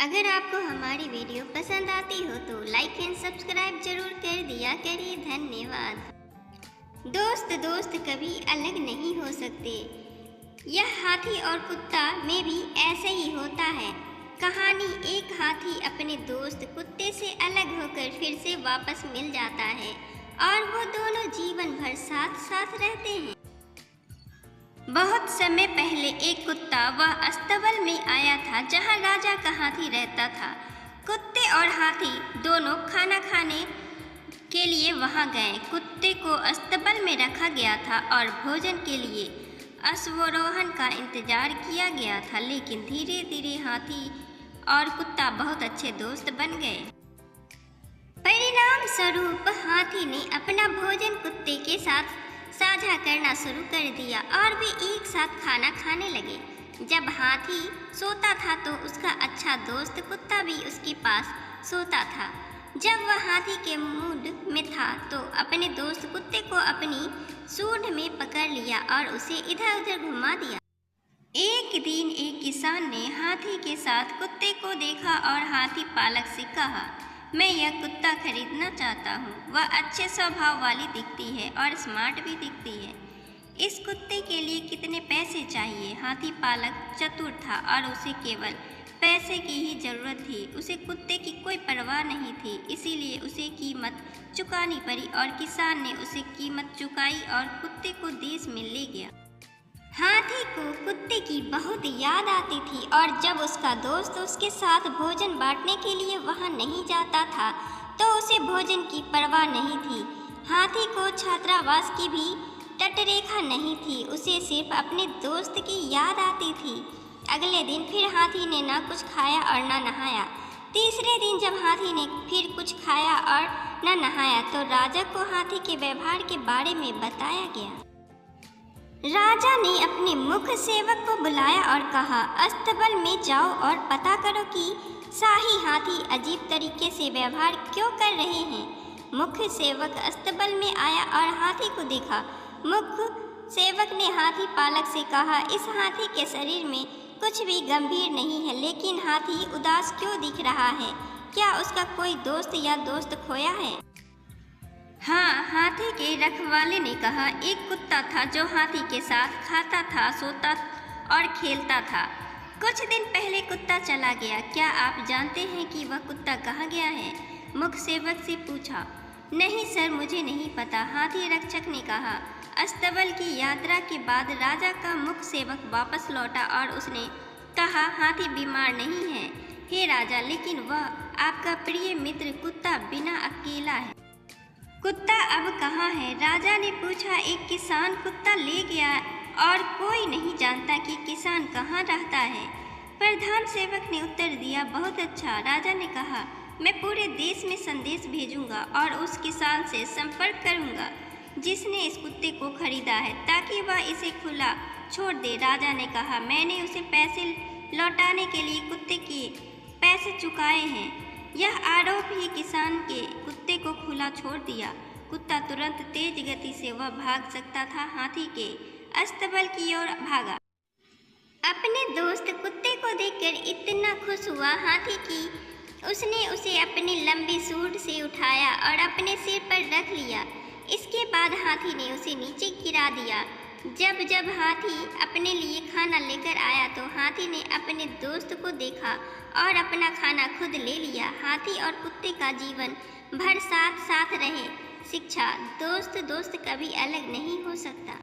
अगर आपको हमारी वीडियो पसंद आती हो तो लाइक एंड सब्सक्राइब जरूर कर दिया करिए। धन्यवाद। दोस्त कभी अलग नहीं हो सकते। यह हाथी और कुत्ता में भी ऐसे ही होता है। कहानी, एक हाथी अपने दोस्त कुत्ते से अलग होकर फिर से वापस मिल जाता है और वो दोनों जीवन भर साथ साथ रहते हैं। बहुत समय पहले एक कुत्ता वह अस्तबल में आया था जहाँ राजा का हाथी रहता था। कुत्ते और हाथी दोनों खाना खाने के लिए वहाँ गए। कुत्ते को अस्तबल में रखा गया था और भोजन के लिए अश्वारोहण का इंतजार किया गया था, लेकिन धीरे धीरे हाथी और कुत्ता बहुत अच्छे दोस्त बन गए। परिणाम स्वरूप हाथी ने अपना भोजन कुत्ते के साथ साझा करना शुरू कर दिया और वे एक साथ खाना खाने लगे। जब हाथी सोता था तो उसका अच्छा दोस्त कुत्ता भी उसके पास सोता था। जब वह हाथी के मूड में था तो अपने दोस्त कुत्ते को अपनी सूंड में पकड़ लिया और उसे इधर उधर घुमा दिया। एक दिन एक किसान ने हाथी के साथ कुत्ते को देखा और हाथी पालक से कहा, मैं यह कुत्ता खरीदना चाहता हूँ। वह अच्छे स्वभाव वाली दिखती है और स्मार्ट भी दिखती है। इस कुत्ते के लिए कितने पैसे चाहिए? हाथी पालक चतुर था और उसे केवल पैसे की ही जरूरत थी। उसे कुत्ते की कोई परवाह नहीं थी, इसीलिए उसे कीमत चुकानी पड़ी और किसान ने उसे कीमत चुकाई और कुत्ते को देश में ले गया। हाथी को कुत्ते की बहुत याद आती थी और जब उसका दोस्त उसके साथ भोजन बांटने के लिए वहां नहीं जाता था तो उसे भोजन की परवाह नहीं थी। हाथी को छात्रावास की भी तटरेखा नहीं थी, उसे सिर्फ अपने दोस्त की याद आती थी। अगले दिन फिर हाथी ने ना कुछ खाया और ना नहाया। तीसरे दिन जब हाथी ने फिर कुछ खाया और न नहाया तो राजा को हाथी के व्यवहार के बारे में बताया गया। राजा ने अपने मुख्य सेवक को बुलाया और कहा, अस्तबल में जाओ और पता करो कि शाही हाथी अजीब तरीके से व्यवहार क्यों कर रहे हैं। मुख्य सेवक अस्तबल में आया और हाथी को देखा। मुख्य सेवक ने हाथी पालक से कहा, इस हाथी के शरीर में कुछ भी गंभीर नहीं है, लेकिन हाथी उदास क्यों दिख रहा है? क्या उसका कोई दोस्त या दोस्त खोया है? हाँ, हाथी के रखवाले ने कहा, एक कुत्ता था जो हाथी के साथ खाता था, सोता और खेलता था। कुछ दिन पहले कुत्ता चला गया। क्या आप जानते हैं कि वह कुत्ता कहाँ गया है? मुख्य सेवक से पूछा। नहीं सर, मुझे नहीं पता, हाथी रक्षक ने कहा। अस्तबल की यात्रा के बाद राजा का मुख्य सेवक वापस लौटा और उसने कहा, हाथी बीमार नहीं है हे राजा, लेकिन वह आपका प्रिय मित्र कुत्ता बिना अकेला है। कुत्ता अब कहाँ है? राजा ने पूछा। एक किसान कुत्ता ले गया और कोई नहीं जानता कि किसान कहाँ रहता है। प्रधान सेवक ने उत्तर दिया, बहुत अच्छा। राजा ने कहा, मैं पूरे देश में संदेश भेजूंगा और उस किसान से संपर्क करूंगा जिसने इस कुत्ते को खरीदा है, ताकि वह इसे खुला छोड़ दे। राजा ने कहा, मैंने उसे पैसे लौटाने के लिए कुत्ते के पैसे चुकाए हैं। यह आरोप ही किसान के कुत्ते को खुला छोड़ दिया। कुत्ता तुरंत तेज गति से वह भाग सकता था हाथी के अस्तबल की ओर भागा। अपने दोस्त कुत्ते को देखकर इतना खुश हुआ हाथी कि उसने उसे अपनी लंबी सूंड से उठाया और अपने सिर पर रख लिया। इसके बाद हाथी ने उसे नीचे गिरा दिया। जब हाथी अपने लिए खाना लेकर आया तो हाथी ने अपने दोस्त को देखा और अपना खाना खुद ले लिया। हाथी और कुत्ते का जीवन भर साथ साथ रहे। शिक्षा, दोस्त कभी अलग नहीं हो सकता।